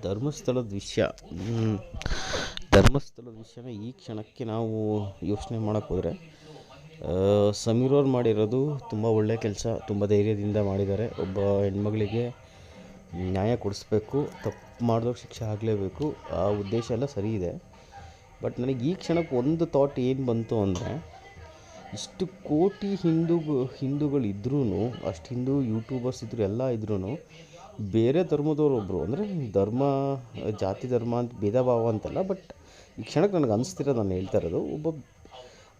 ಧರ್ಮಸ್ಥಳದ ವಿಷಯ ಧರ್ಮಸ್ಥಳದ ವಿಷಯನ ಈ ಕ್ಷಣಕ್ಕೆ ನಾವು ಯೋಚನೆ ಮಾಡೋಕ್ಕೆ ಹೋದರೆ ಸಮೀರವ್ರು ಮಾಡಿರೋದು ತುಂಬ ಒಳ್ಳೆಯ ಕೆಲಸ, ತುಂಬ ಧೈರ್ಯದಿಂದ ಮಾಡಿದ್ದಾರೆ. ಒಬ್ಬ ಹೆಣ್ಮಗಳಿಗೆ ನ್ಯಾಯ ಕೊಡಿಸ್ಬೇಕು, ತಪ್ಪು ಮಾಡಿದವ್ರಿಗೆ ಶಿಕ್ಷೆ ಆಗಲೇಬೇಕು, ಆ ಉದ್ದೇಶ ಎಲ್ಲ ಸರಿ ಇದೆ. ಬಟ್ ನನಗೆ ಈ ಕ್ಷಣಕ್ಕೆ ಒಂದು ಥಾಟ್ ಏನು ಬಂತು ಅಂದರೆ, ಇಷ್ಟು ಕೋಟಿ ಹಿಂದೂಗಳಿದ್ರೂ, ಅಷ್ಟು ಹಿಂದೂ ಯೂಟ್ಯೂಬರ್ಸ್ ಇದ್ದರು, ಎಲ್ಲ ಇದ್ರೂ ಬೇರೆ ಧರ್ಮದವರೊಬ್ಬರು, ಅಂದರೆ ಧರ್ಮ ಜಾತಿ ಧರ್ಮ ಅಂತ ಭೇದ ಭಾವ ಅಂತಲ್ಲ, ಬಟ್ ಈ ಕ್ಷಣಕ್ಕೆ ನನಗೆ ಅನಿಸ್ತಿರೋದು, ನಾನು ಹೇಳ್ತಾ ಇರೋದು, ಒಬ್ಬ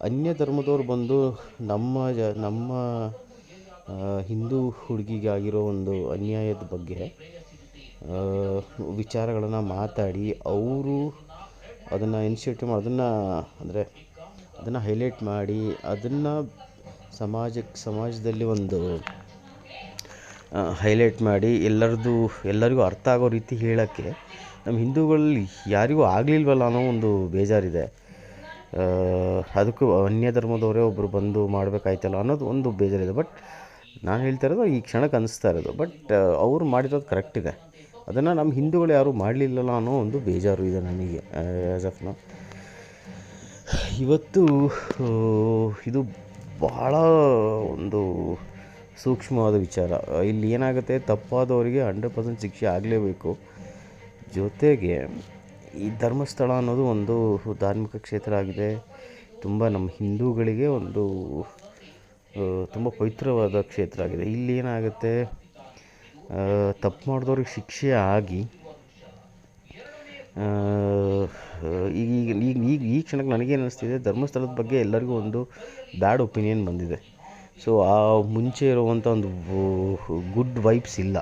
ಅನ್ಯ ಧರ್ಮದವ್ರು ಬಂದು ನಮ್ಮ ಹಿಂದೂ ಹುಡುಗಿಗೆ ಆಗಿರೋ ಒಂದು ಅನ್ಯಾಯದ ಬಗ್ಗೆ ವಿಚಾರಗಳನ್ನು ಮಾತಾಡಿ, ಅವರು ಅದನ್ನು ಇನಿಷಿಯೇಟಿವ್ ಅದನ್ನು ಹೈಲೈಟ್ ಮಾಡಿ, ಅದನ್ನು ಸಮಾಜದಲ್ಲಿ ಒಂದು ಹೈಲೈಟ್ ಮಾಡಿ ಎಲ್ಲರಿಗೂ ಅರ್ಥ ಆಗೋ ರೀತಿ ಹೇಳೋಕ್ಕೆ ನಮ್ಮ ಹಿಂದೂಗಳಲ್ಲಿ ಯಾರಿಗೂ ಆಗಲಿಲ್ವಲ್ಲ ಅನ್ನೋ ಒಂದು ಬೇಜಾರಿದೆ. ಅದಕ್ಕೂ ಅನ್ಯ ಧರ್ಮದವರೇ ಒಬ್ಬರು ಬಂದು ಮಾಡಬೇಕಾಯ್ತಲ್ಲ ಅನ್ನೋದು ಒಂದು ಬೇಜಾರಿದೆ. ಬಟ್ ನಾನು ಹೇಳ್ತಾ ಇರೋದು ಈ ಕ್ಷಣಕ್ಕೆ ಅನಿಸ್ತಾ ಇರೋದು, ಬಟ್ ಅವರು ಮಾಡಿರೋದು ಕರೆಕ್ಟ್ ಇದೆ. ಅದನ್ನು ನಮ್ಮ ಹಿಂದೂಗಳು ಯಾರೂ ಮಾಡಲಿಲ್ಲಲ್ಲ ಅನ್ನೋ ಒಂದು ಬೇಜಾರು ಇದೆ ನನಗೆ ಆ್ಯಸ್ ಆಫ್ ನೌ. ಇವತ್ತು ಇದು ಭಾಳ ಒಂದು ಸೂಕ್ಷ್ಮವಾದ ವಿಚಾರ. ಇಲ್ಲಿ ಏನಾಗುತ್ತೆ, ತಪ್ಪಾದವರಿಗೆ 100% ಶಿಕ್ಷೆ ಆಗಲೇಬೇಕು. ಜೊತೆಗೆ ಈ ಧರ್ಮಸ್ಥಳ ಅನ್ನೋದು ಒಂದು ಧಾರ್ಮಿಕ ಕ್ಷೇತ್ರ ಆಗಿದೆ. ತುಂಬ ನಮ್ಮ ಹಿಂದೂಗಳಿಗೆ ಒಂದು ತುಂಬ ಪವಿತ್ರವಾದ ಕ್ಷೇತ್ರ ಆಗಿದೆ. ಇಲ್ಲಿ ಏನಾಗುತ್ತೆ, ತಪ್ಪು ಮಾಡಿದವ್ರಿಗೆ ಶಿಕ್ಷೆ ಆಗಿ ಈ ಕ್ಷಣಕ್ಕೆ ನನಗೇನು ಅನ್ನಿಸ್ತಿದೆ, ಧರ್ಮಸ್ಥಳದ ಬಗ್ಗೆ ಎಲ್ಲರಿಗೂ ಒಂದು ಬ್ಯಾಡ್ ಒಪಿನಿಯನ್ ಬಂದಿದೆ. ಸೊ ಆ ಮುಂಚೆ ಇರುವಂಥ ಒಂದು ಗುಡ್ ವೈಬ್ಸ್ ಇಲ್ಲ.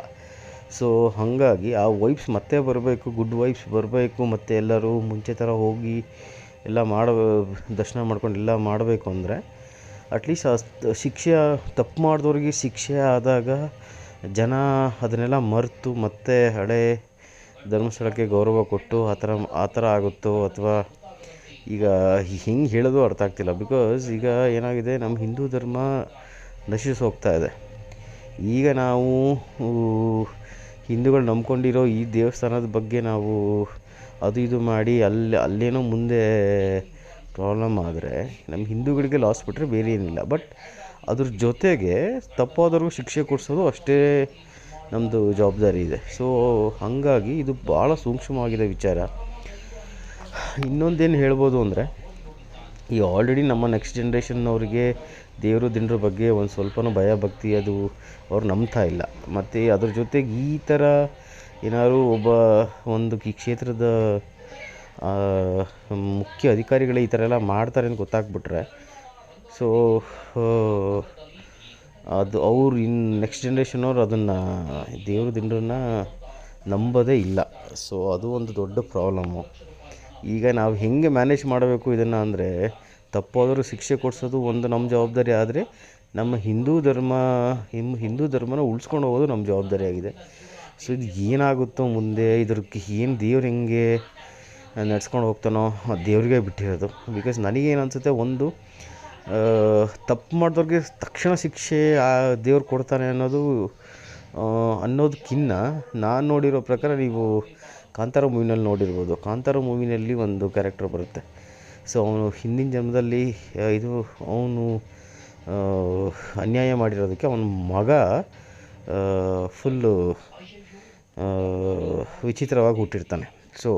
ಸೊ ಹಾಗಾಗಿ ಆ ವೈಬ್ಸ್ ಮತ್ತೆ ಬರಬೇಕು, ಗುಡ್ ವೈಬ್ಸ್ ಬರಬೇಕು, ಮತ್ತು ಎಲ್ಲರೂ ಮುಂಚೆ ಥರ ಹೋಗಿ ಎಲ್ಲ ದರ್ಶನ ಮಾಡ್ಕೊಂಡು ಎಲ್ಲ ಮಾಡಬೇಕು ಅಂದರೆ ಅಟ್ಲೀಸ್ಟ್ ತಪ್ಪು ಮಾಡಿದವ್ರಿಗೆ ಶಿಕ್ಷೆ ಆದಾಗ ಜನ ಅದನ್ನೆಲ್ಲ ಮರೆತು ಮತ್ತೆ ಹಳೆ ಧರ್ಮಸ್ಥಳಕ್ಕೆ ಗೌರವ ಕೊಟ್ಟು ಆ ಥರ ಆಗುತ್ತೋ, ಅಥವಾ ಈಗ ಹೆಂಗೆ ಹೇಳೋದು ಅರ್ಥ ಆಗ್ತಿಲ್ಲ. ಬಿಕಾಸ್ ಈಗ ಏನಾಗಿದೆ, ನಮ್ಮ ಹಿಂದೂ ಧರ್ಮ ನಶಿಸಿ ಹೋಗ್ತಾ ಇದೆ. ಈಗ ನಾವು ಹಿಂದೂಗಳು ನಂಬ್ಕೊಂಡಿರೋ ಈ ದೇವಸ್ಥಾನದ ಬಗ್ಗೆ ನಾವು ಅದು ಇದು ಮಾಡಿ ಅಲ್ಲೇನೋ ಮುಂದೆ ಪ್ರಾಬ್ಲಮ್ ಆದರೆ ನಮ್ಮ ಹಿಂದೂಗಳಿಗೆ ಲಾಸ್ ಬಿಟ್ಟರೆ ಬೇರೆ ಏನಿಲ್ಲ. ಬಟ್ ಅದ್ರ ಜೊತೆಗೆ ತಪ್ಪಾದವ್ರಿಗೂ ಶಿಕ್ಷೆ ಕೊಡಿಸೋದು ಅಷ್ಟೇ ನಮ್ಮದು ಜವಾಬ್ದಾರಿ ಇದೆ. ಸೊ ಹಾಗಾಗಿ ಇದು ಭಾಳ ಸೂಕ್ಷ್ಮವಾಗಿದೆ ವಿಚಾರ. ಇನ್ನೊಂದೇನು ಹೇಳ್ಬೋದು ಅಂದರೆ, ಈ ಆಲ್ರೆಡಿ ನಮ್ಮ ನೆಕ್ಸ್ಟ್ ಜನ್ರೇಷನ್ನವ್ರಿಗೆ ದೇವರು ದಿಂಡ್ರ ಬಗ್ಗೆ ಒಂದು ಸ್ವಲ್ಪನೂ ಭಯ ಭಕ್ತಿ ಅದು ಅವ್ರು ನಂಬ್ತಾ ಇಲ್ಲ. ಮತ್ತು ಅದ್ರ ಜೊತೆಗೆ ಈ ಥರ ಏನಾದ್ರು ಒಂದು ಈ ಕ್ಷೇತ್ರದ ಮುಖ್ಯ ಅಧಿಕಾರಿಗಳೇ ಈ ಥರ ಎಲ್ಲ ಮಾಡ್ತಾರೆ ಅಂತ ಗೊತ್ತಾಗ್ಬಿಟ್ರೆ, ಸೊ ಅದು ಅವ್ರು ನೆಕ್ಸ್ಟ್ ಜನ್ರೇಷನ್ನವ್ರು ಅದನ್ನು ದೇವ್ರ ದಿಂಡ್ರನ್ನ ನಂಬೋದೇ ಇಲ್ಲ. ಸೊ ಅದು ಒಂದು ದೊಡ್ಡ ಪ್ರಾಬ್ಲಮ್ಮು. ಈಗ ನಾವು ಹೆಂಗೆ ಮ್ಯಾನೇಜ್ ಮಾಡಬೇಕು ಇದನ್ನು ಅಂದರೆ, ತಪ್ಪಾದರೂ ಶಿಕ್ಷೆ ಕೊಡಿಸೋದು ಒಂದು ನಮ್ಮ ಜವಾಬ್ದಾರಿ ಆದರೆ, ನಮ್ಮ ಹಿಂದೂ ಧರ್ಮನ ಉಳಿಸ್ಕೊಂಡು ಹೋಗೋದು ನಮ್ಮ ಜವಾಬ್ದಾರಿ ಆಗಿದೆ. ಸೊ ಇದು ಏನಾಗುತ್ತೋ ಮುಂದೆ, ಇದ್ರಕ್ಕೆ ಏನು ದೇವ್ರು ಹೆಂಗೆ ನಡ್ಸ್ಕೊಂಡು ಹೋಗ್ತಾನೋ ಅದು ದೇವ್ರಿಗೆ ಬಿಟ್ಟಿರೋದು. ಬಿಕಾಸ್ ನನಗೇನು ಅನಿಸುತ್ತೆ, ಒಂದು ತಪ್ಪು ಮಾಡಿದವ್ರಿಗೆ ತಕ್ಷಣ ಶಿಕ್ಷೆ ದೇವ್ರು ಕೊಡ್ತಾನೆ ಅನ್ನೋದಕ್ಕಿಂತ ನಾನು ನೋಡಿರೋ ಪ್ರಕಾರ, ನೀವು ಕಾಂತಾರ ಮೂವಿನಲ್ಲಿ ನೋಡಿರ್ಬೋದು. ಕಾಂತಾರ ಮೂವಿನಲ್ಲಿ ಒಂದು ಕ್ಯಾರೆಕ್ಟರ್ ಬರುತ್ತೆ. ಸೊ ಅವನು ಹಿಂದಿನ ಜನ್ಮದಲ್ಲಿ ಅವನು ಅನ್ಯಾಯ ಮಾಡಿರೋದಕ್ಕೆ ಅವನ ಮಗ ಫುಲ್ಲು ವಿಚಿತ್ರವಾಗಿ ಹುಟ್ಟಿರ್ತಾನೆ. ಸೊ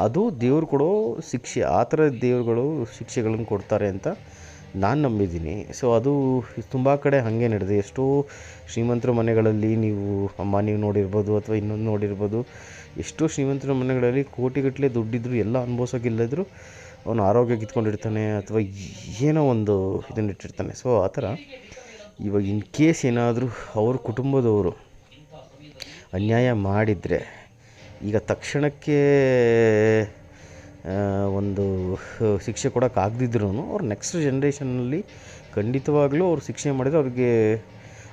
ಅದು ದೇವ್ರು ಕೊಡೋ ಶಿಕ್ಷೆ. ಆ ಥರ ದೇವ್ರುಗಳು ಶಿಕ್ಷೆಗಳನ್ನು ಕೊಡ್ತಾರೆ ಅಂತ ನಾನು ನಂಬಿದ್ದೀನಿ. ಸೊ ಅದು ತುಂಬ ಕಡೆ ಹಾಗೆ ನಡೆದಿದೆ. ಎಷ್ಟೋ ಶ್ರೀಮಂತರ ಮನೆಗಳಲ್ಲಿ ನೀವು ನೋಡಿರ್ಬೋದು, ಅಥವಾ ಇನ್ನೊಂದು ನೋಡಿರ್ಬೋದು. ಎಷ್ಟೋ ಶ್ರೀಮಂತರ ಮನೆಗಳಲ್ಲಿ ಕೋಟಿಗಟ್ಟಲೆ ದುಡ್ಡಿದ್ರು, ಎಲ್ಲ ಅನುಭವಿಸೋಕ್ಕಿಲ್ಲದ್ರು ಅವನು ಆರೋಗ್ಯ ಕಿತ್ಕೊಂಡಿರ್ತಾನೆ, ಅಥವಾ ಏನೋ ಒಂದು ಇದನ್ನಿಟ್ಟಿರ್ತಾನೆ. ಸೊ ಆ ಥರ ಇವಾಗ ಇನ್ ಕೇಸ್ ಏನಾದರೂ ಅವ್ರ ಕುಟುಂಬದವರು ಅನ್ಯಾಯ ಮಾಡಿದರೆ, ಈಗ ತಕ್ಷಣಕ್ಕೆ ಒಂದು ಶಿಕ್ಷೆ ಕೊಡೋಕ್ಕಾಗದಿದ್ರೂ ಅವ್ರು ನೆಕ್ಸ್ಟ್ ಜನ್ರೇಷನ್ನಲ್ಲಿ ಖಂಡಿತವಾಗ್ಲೂ ಅವ್ರು ಶಿಕ್ಷೆ ಮಾಡಿದರೆ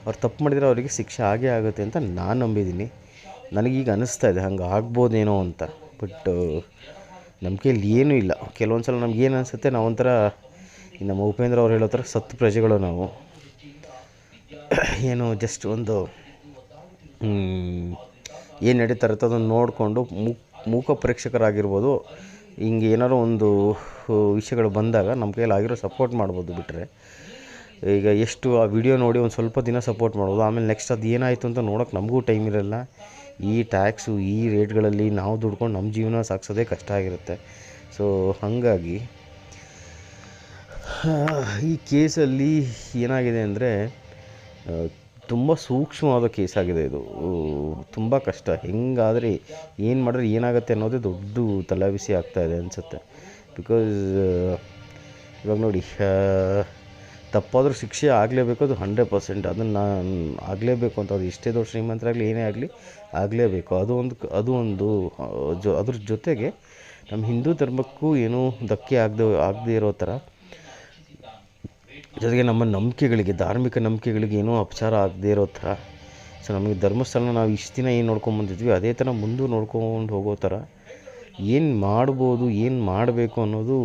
ಅವ್ರು ತಪ್ಪು ಮಾಡಿದರೆ ಅವರಿಗೆ ಶಿಕ್ಷೆ ಆಗೇ ಆಗುತ್ತೆ ಅಂತ ನಾನು ನಂಬಿದ್ದೀನಿ. ನನಗೀಗ ಅನ್ನಿಸ್ತಾ ಇದೆ ಹಂಗೆ ಆಗ್ಬೋದೇನೋ ಅಂತ. ಬಟ್ ನಂಬಿಕೆಯಲ್ಲಿ ಏನೂ ಇಲ್ಲ. ಕೆಲವೊಂದು ಸಲ ನಮಗೇನು ಅನಿಸುತ್ತೆ, ನಾವೊಂಥರ ನಮ್ಮ ಉಪೇಂದ್ರ ಅವ್ರು ಹೇಳೋ ಥರ ಸತ್ತು ಪ್ರಜೆಗಳು ನಾವು. ಏನೋ ಜಸ್ಟ್ ಒಂದು ಏನು ನಡೀತಾ ಇರುತ್ತೆ ಅದನ್ನು ನೋಡಿಕೊಂಡು ಮೂಕ ಪ್ರೇಕ್ಷಕರಾಗಿರ್ಬೋದು. ಹಿಂಗೆ ಏನಾದ್ರು ಒಂದು ವಿಷಯಗಳು ಬಂದಾಗ ನಮ್ಮ ಕೈಯಲ್ಲಿ ಆಗಿರೋ ಸಪೋರ್ಟ್ ಮಾಡ್ಬೋದು. ಬಿಟ್ಟರೆ ಈಗ ಎಷ್ಟು ಆ ವಿಡಿಯೋ ನೋಡಿ ಒಂದು ಸ್ವಲ್ಪ ದಿನ ಸಪೋರ್ಟ್ ಮಾಡ್ಬೋದು, ಆಮೇಲೆ ನೆಕ್ಸ್ಟ್ ಅದು ಏನಾಯಿತು ಅಂತ ನೋಡೋಕೆ ನಮಗೂ ಟೈಮ್ ಇರೋಲ್ಲ. ಈ ಟ್ಯಾಕ್ಸು ಈ ರೇಟ್ಗಳಲ್ಲಿ ನಾವು ದುಡ್ಕೊಂಡು ನಮ್ಮ ಜೀವನ ಸಾಗಿಸೋದೇ ಕಷ್ಟ ಆಗಿರುತ್ತೆ. ಸೊ ಹಾಗಾಗಿ ಈ ಕೇಸಲ್ಲಿ ಏನಾಗಿದೆ ಅಂದರೆ ತುಂಬ ಸೂಕ್ಷ್ಮವಾದ ಕೇಸ್ ಆಗಿದೆ ಇದು. ತುಂಬ ಕಷ್ಟ, ಹೆಂಗಾದರೆ ಏನು ಮಾಡಿದ್ರೆ ಏನಾಗುತ್ತೆ ಅನ್ನೋದೇ ದೊಡ್ಡ ತಲೆಬಿಸಿ ಆಗ್ತಾಯಿದೆ ಅನಿಸುತ್ತೆ. ಬಿಕಾಸ್ ಇವಾಗ ನೋಡಿ, ತಪ್ಪಾದರೂ ಶಿಕ್ಷೆ ಆಗಲೇಬೇಕು, ಅದು 100%. ಅದನ್ನು ಆಗಲೇಬೇಕು ಅಂತ, ಅದು ಎಷ್ಟೇ ದೊಡ್ಡ ಶ್ರೀಮಂತರಾಗಲಿ ಏನೇ ಆಗಲಿ ಆಗಲೇಬೇಕು. ಅದು ಒಂದು ಅದ್ರ ಜೊತೆಗೆ ನಮ್ಮ ಹಿಂದೂ ಧರ್ಮಕ್ಕೂ ಏನೂ ಧಕ್ಕೆ ಆಗದೇ ಇರೋ ಥರ, ಜೊತೆಗೆ ನಮ್ಮ ನಂಬಿಕೆಗಳಿಗೆ, ಧಾರ್ಮಿಕ ನಂಬಿಕೆಗಳಿಗೆ ಏನೂ ಅಪಚಾರ ಆಗದೇ ಇರೋ ಥರ. ಸೊ ನಮಗೆ ಧರ್ಮಸ್ಥಳನ ನಾವು ಇಷ್ಟು ದಿನ ಏನು ನೋಡ್ಕೊಂಬಂದಿದ್ವಿ ಅದೇ ಥರ ಮುಂದೆ ನೋಡ್ಕೊಂಡು ಹೋಗೋ ಥರ ಏನು ಮಾಡ್ಬೋದು, ಏನು ಮಾಡಬೇಕು ಅನ್ನೋದು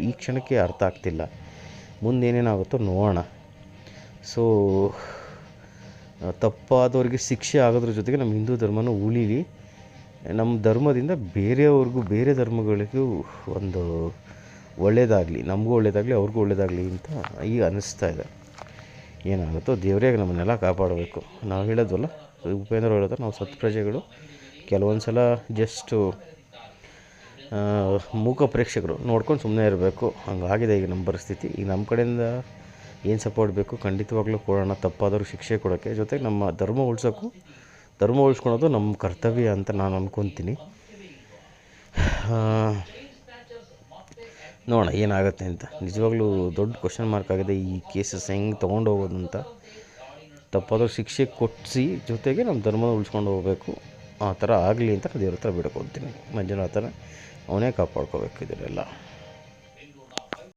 ಈ ಕ್ಷಣಕ್ಕೆ ಅರ್ಥ ಆಗ್ತಿಲ್ಲ. ಮುಂದೆ ಏನೇನಾಗುತ್ತೋ ನೋಡೋಣ. ಸೊ ತಪ್ಪಾದವ್ರಿಗೆ ಶಿಕ್ಷೆ ಆಗೋದ್ರ ಜೊತೆಗೆ ನಮ್ಮ ಹಿಂದೂ ಧರ್ಮನೂ ಉಳೀಲಿ, ನಮ್ಮ ಧರ್ಮದಿಂದ ಬೇರೆಯವ್ರಿಗೂ, ಬೇರೆ ಧರ್ಮಗಳಿಗೂ ಒಂದು ಒಳ್ಳೆಯದಾಗಲಿ, ನಮಗೂ ಒಳ್ಳೆಯದಾಗಲಿ, ಅವ್ರಿಗೂ ಒಳ್ಳೆಯದಾಗಲಿ ಅಂತ ಈಗ ಅನ್ನಿಸ್ತಾ ಇದೆ. ಏನಾಗುತ್ತೋ ದೇವರೇ ನಮ್ಮನ್ನೆಲ್ಲ ಕಾಪಾಡಬೇಕು. ನಾವು ಹೇಳೋದಲ್ಲ, ಉಪೇಂದ್ರ ಹೇಳೋದು, ನಾವು ಸತ್ ಪ್ರಜೆಗಳು ಕೆಲವೊಂದು ಸಲ ಜಸ್ಟು ಮೂಕ ಪ್ರೇಕ್ಷಕರು ನೋಡ್ಕೊಂಡು ಸುಮ್ಮನೆ ಇರಬೇಕು. ಹಂಗಾಗಿದೆ ಈಗ ನಮ್ಮ ಪರಿಸ್ಥಿತಿ. ಈಗ ನಮ್ಮ ಕಡೆಯಿಂದ ಏನು ಸಪೋರ್ಟ್ ಬೇಕು ಖಂಡಿತವಾಗ್ಲೂ ಕೊಡೋಣ, ತಪ್ಪಾದರೂ ಶಿಕ್ಷೆ ಕೊಡೋಕ್ಕೆ. ಜೊತೆಗೆ ನಮ್ಮ ಧರ್ಮ ಉಳಿಸ್ಕೊಳೋದು ನಮ್ಮ ಕರ್ತವ್ಯ ಅಂತ ನಾನು ಅಂದ್ಕೊತೀನಿ. ನೋಡೋಣ ಏನಾಗುತ್ತೆ ಅಂತ. ನಿಜವಾಗ್ಲೂ ದೊಡ್ಡ ಕ್ವಶನ್ ಮಾರ್ಕ್ ಆಗಿದೆ ಈ ಕೇಸಸ್ ಹೆಂಗೆ ತೊಗೊಂಡು ಹೋಗೋದು ಅಂತ. ತಪ್ಪಾದರೂ ಶಿಕ್ಷೆ ಕೊಡಿಸಿ ಜೊತೆಗೆ ನಮ್ಮ ಧರ್ಮನ ಉಳಿಸ್ಕೊಂಡು ಹೋಗಬೇಕು. ಆ ಥರ ಆಗಲಿ ಅಂತ ದೇವ್ರ ಹತ್ರ ಬೇಡ್ಕೊತೀನಿ. ಮಂಜುನಾಥನ ಅವನೇ ಕಾಪಾಡ್ಕೋಬೇಕು ಇದನ್ನೆಲ್ಲ.